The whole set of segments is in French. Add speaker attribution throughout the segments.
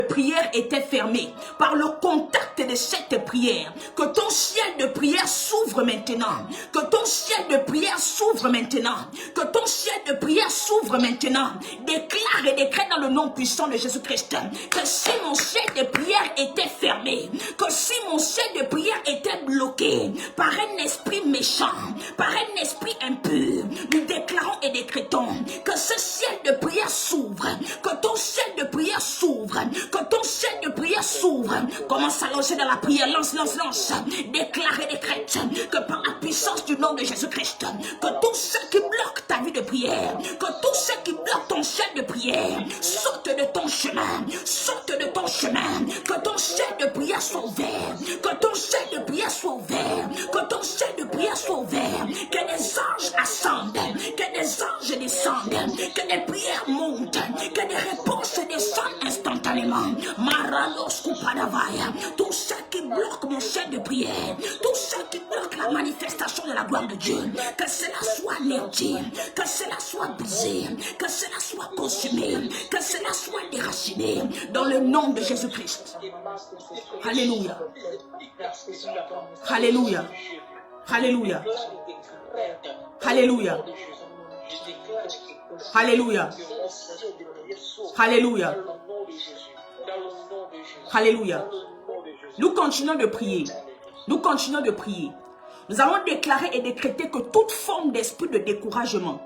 Speaker 1: prière était fermée, par le contact de cette prière, que ton ciel de prière s'ouvre maintenant, que ton ciel de prière s'ouvre maintenant, que ton ciel de prière s'ouvre maintenant. Déclare et décrète dans le nom puissant de Jésus-Christ que si mon ciel de prière était fermé, que si mon ciel de prière était bloqué par un esprit méchant, par un esprit impur, nous déclarons et décrétons que ce ciel de prière s'ouvre, que ton ciel de prière s'ouvre, que ton ciel de prière s'ouvre. Commence à lancer dans la prière, lance. Déclare et décrète que par la puissance du nom de Jésus-Christ, que tout ce qui bloque ta vie de prière, que tout ce qui bloque ton ciel de prière, saute de ton chemin, que ton ciel de prière soit ouvert, que ton ciel de prière soit ouvert, que ton ciel de prière soit ouvert, que des anges ascendent, que des anges descendent, que des prières montent, que des réponses descendent instantanément. Marados Kupadavaya, tout ce qui bloque mon ciel de prière, tout ce qui bloque la manifestation de la gloire de Dieu, que cela soit anéanti, que cela soit brisé, que cela soit consumé, que cela soit déraciné, dans le nom de Jésus-Christ. Alléluia. Alléluia. Alléluia. Alléluia. Alléluia. Alléluia. Alléluia. Nous continuons de prier. Nous continuons de prier. Nous allons déclarer et décréter que toute forme d'esprit de découragement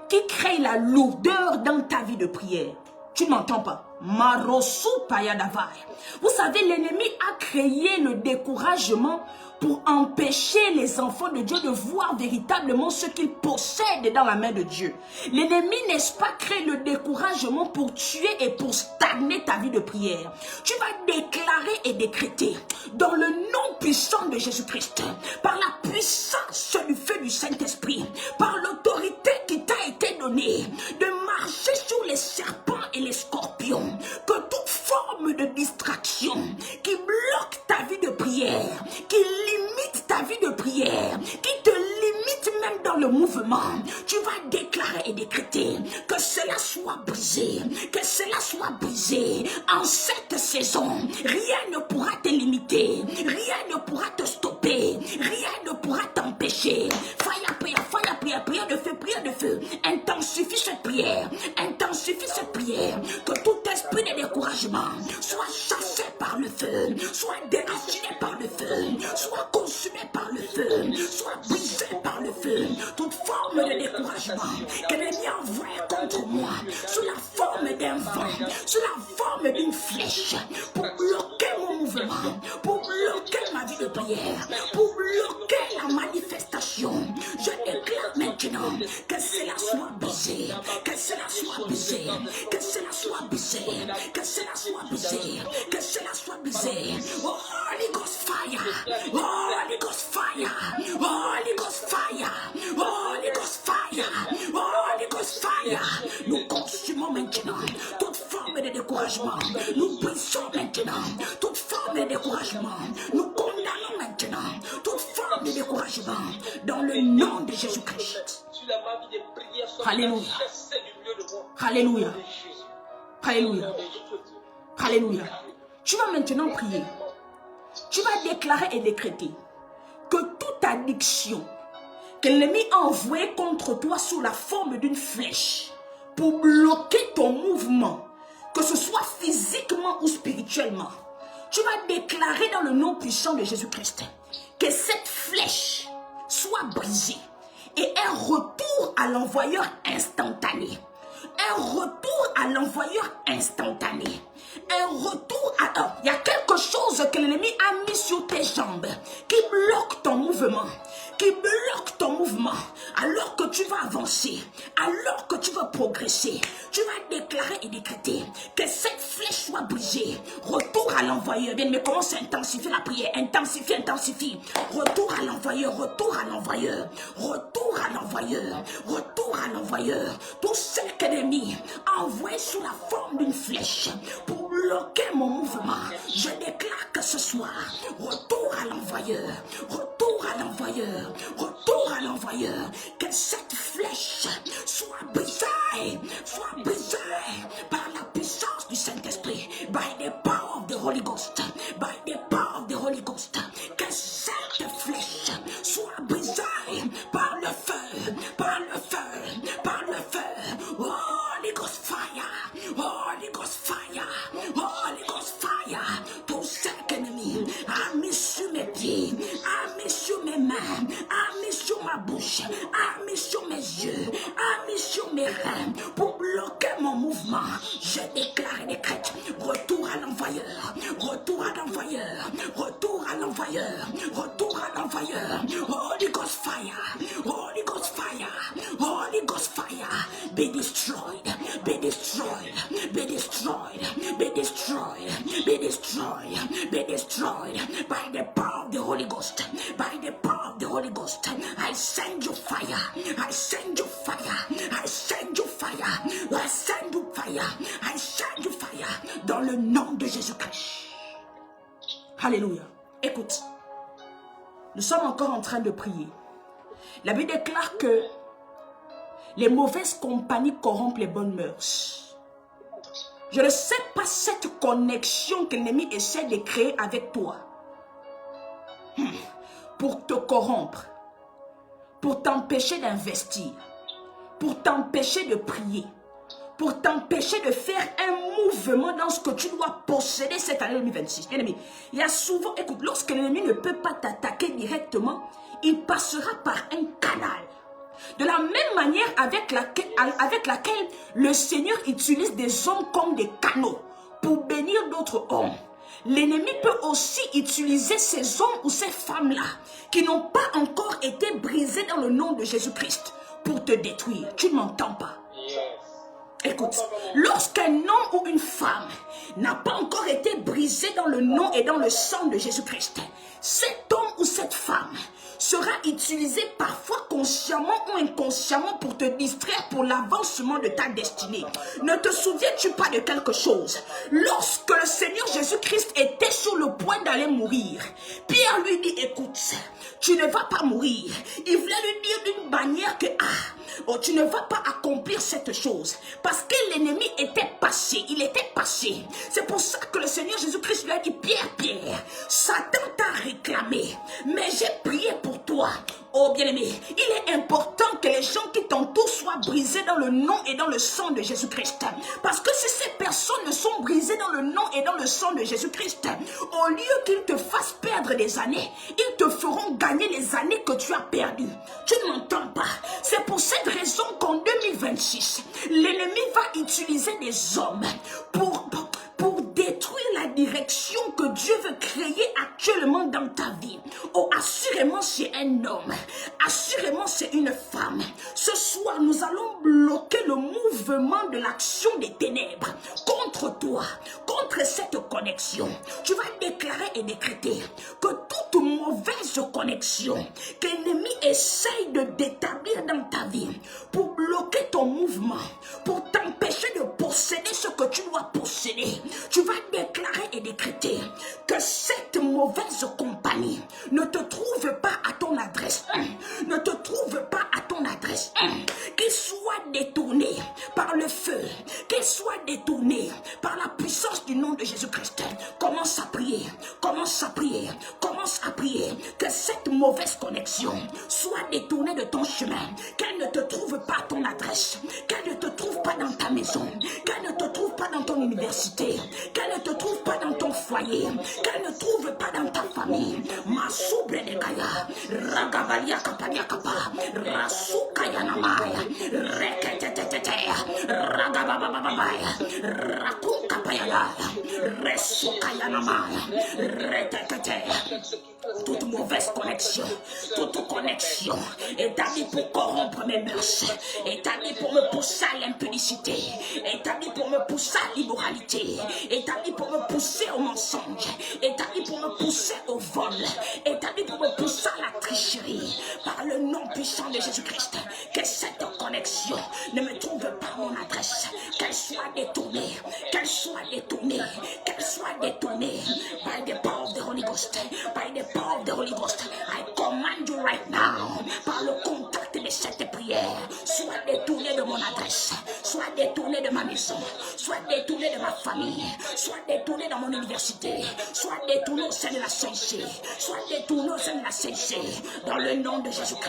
Speaker 1: qui crée la lourdeur dans ta vie de prière, tu ne m'entends pas? Marosu Payadavai. Vous savez, l'ennemi a créé le découragement pour empêcher les enfants de Dieu de voir véritablement ce qu'ils possèdent dans la main de Dieu. L'ennemi, n'est-ce pas, crée le découragement pour tuer et pour stagner ta vie de prière. Tu vas déclarer et décréter dans le nom puissant de Jésus-Christ, par la puissance du feu du Saint-Esprit, par l'autorité qui t'a été donnée, de marcher sur les serpents et les scorpions, que toute forme de distraction qui bloque ta vie de prière, qui limite ta vie de prière, qui te limite même dans le mouvement, tu vas déclarer et décréter que cela soit brisé, que cela soit brisé. En cette saison, rien ne pourra te limiter, rien ne pourra te stopper, rien ne pourra t'empêcher. Prière de feu, intensifie cette prière, que tout esprit de découragement soit chassé par le feu, soit déraciné par le feu, soit consumé par le feu, soit brisé par le feu. Toute forme de découragement que l'ennemi envoie contre moi, sous la forme d'un vent, sous la forme d'une flèche, pour bloquer mon mouvement, pour bloquer ma vie de prière, pour bloquer la manifestation. Je déclare maintenant que cela soit brisé, que cela soit brisé, que cela soit brisé, que cela soit brisé, que cela soit brisé. Oh, Holy Ghost fire, oh, Holy Ghost fire, oh, Holy Ghost fire, oh, Holy Ghost fire, oh, Holy Ghost fire. Nous consumons maintenant toute forme de découragement, nous brisons maintenant toute forme de découragement, nous condamnons maintenant toute forme de découragement dans le nom de Jésus-Christ. Alléluia. Alléluia. Alléluia. Alléluia. Tu vas maintenant prier. Tu vas déclarer et décréter que toute addiction que l'ennemi a envoyée contre toi sous la forme d'une flèche pour bloquer ton mouvement, que ce soit physiquement ou spirituellement, tu vas déclarer dans le nom puissant de Jésus-Christ que cette flèche soit brisée et un retour à l'envoyeur instantané. Un retour à l'envoyeur instantané. Un retour à... Il y a quelque chose que l'ennemi a mis sur tes jambes qui bloque ton mouvement. Qui bloque ton mouvement. Alors que tu vas avancer, alors que tu vas progresser, tu vas déclarer et décréter que cette flèche soit brisée. Retour à l'envoyeur. Bien, mais commence à intensifier la prière. Intensifie. Retour à l'envoyeur, retour à l'envoyeur, retour à l'envoyeur, retour à l'envoyeur. Tout ce que l'ennemi a envoyé sous la forme d'une flèche pour bloquer mon mouvement, je déclare que ce soir, retour à l'envoyeur, retour à l'envoyeur, retour à l'envoyeur. Que cette flèche soit brisée par la puissance du Saint-Esprit, by the power of the Holy Ghost, by the power of the Holy Ghost, que cette flèche soit brisée par le feu, par le feu, par le feu. Holy Ghost fire, Holy Ghost fire, Holy Ghost fire. Tout cet ennemi a mis sur mes pieds, a mis sur mes mains, a mis sur ma bouche, a mis sur mes yeux, a mis sur mes reins pour bloquer mon mouvement. Je déclare et décrète retour à l'envoyeur, retour à l'envoyeur, retour à l'envoyeur, retour à l'envoyeur. Holy Ghost fire, Holy Ghost fire, Holy Ghost fire. Be destroyed, be destroyed, be destroyed, be destroyed, be destroyed, be destroyed by the power of the Holy Ghost, by the power of the Holy Ghost. I send you fire, I send you fire, I send you fire, I send you fire, I send you fire dans le nom de Jésus-Christ. Alléluia. Écoute, nous sommes encore en train de prier. La Bible déclare que les mauvaises compagnies corrompent les bonnes mœurs. Je ne sais pas cette connexion que l'ennemi essaie de créer avec toi pour te corrompre, pour t'empêcher d'investir, pour t'empêcher de prier, pour t'empêcher de faire un mouvement dans ce que tu dois posséder cette année 2026. Bien aimé, il y a souvent, écoute, lorsque l'ennemi ne peut pas t'attaquer directement, il passera par un canal. De la même manière avec laquelle le Seigneur utilise des hommes comme des canaux pour bénir d'autres hommes. L'ennemi peut aussi utiliser ces hommes ou ces femmes-là qui n'ont pas encore été brisés dans le nom de Jésus-Christ pour te détruire. Tu ne m'entends pas? Écoute, lorsqu'un homme ou une femme n'a pas encore été brisé dans le nom et dans le sang de Jésus-Christ, cet homme ou cette femme sera utilisé parfois consciemment ou inconsciemment pour te distraire pour l'avancement de ta destinée. Ne te souviens-tu pas de quelque chose? Lorsque le Seigneur Jésus-Christ était sur le point d'aller mourir, Pierre lui dit, écoute, tu ne vas pas mourir. Il voulait lui dire d'une manière que, tu ne vas pas accomplir cette chose. Parce que l'ennemi était passé, il était passé. C'est pour ça que le Seigneur Jésus-Christ lui a dit, Pierre, Pierre, Satan t'a réclamé, mais j'ai prié pour toi. Oh bien-aimé, il est important que les gens qui t'entourent soient brisés dans le nom et dans le sang de Jésus-Christ. Parce que si ces personnes ne sont brisées dans le nom et dans le sang de Jésus-Christ, au lieu qu'ils te fassent perdre des années, ils te feront gagner les années que tu as perdues. Tu ne m'entends pas? C'est pour cette raison qu'en 2026, l'ennemi va utiliser des hommes pour détruire la direction que Dieu veut créer actuellement dans ta vie. Oh, assurément c'est un homme, assurément c'est une femme. Ce soir, nous allons bloquer le mouvement de l'action des ténèbres contre toi, contre cette connexion. Tu vas déclarer et décréter que toute mauvaise connexion que l'ennemi essaye d'établir dans ta vie pour bloquer ton mouvement, pour t'empêcher de posséder ce que tu dois posséder, tu vas déclarer et décréter que cette mauvaise compagnie ne te trouve pas à ton adresse, ne te trouve pas à ton adresse, qu'il soit détourné par le feu, qu'il soit détourné par la puissance du nom de Jésus-Christ. Commence à prier, commence à prier, commence à prier que cette mauvaise connexion soit détournée de ton chemin, qu'elle ne te trouve pas à ton adresse, qu'elle ne te trouve pas dans ta maison, qu'elle ne te trouve pas dans ton université, qu'elle ne te trouve pas dans ton foyer, qu'elle ne trouve pas dans ta famille. Masoubre de Kaya, Ragabalia Kapania Kapa, Rasukaya Namaya, Rekete, Ragabababaya, Rakukapayala, Resukaya Namaya, Rekete. Toute mauvaise connexion établie pour corrompre mes mœurs, établie pour me pousser à l'impudicité, établie pour me pousser à l'immoralité, établie pour me pousser au mensonge, établie pour me pousser au vol, établie pour me pousser à la tricherie, par le nom puissant de Jésus-Christ, que cette connexion ne me trouve pas à mon adresse, qu'elle soit détournée, qu'elle soit détournée, qu'elle soit détournée, by the power of the Holy Ghost, by the power of the Holy Ghost, I command you right now, par le contact de cette prière, sois détourné de mon adresse, sois détourné de ma maison, soit détourné de ma famille, soit détourné dans mon université, soit détourné au sein de la CIC, soit détourné au sein de la CIC, dans le nom de Jésus-Christ.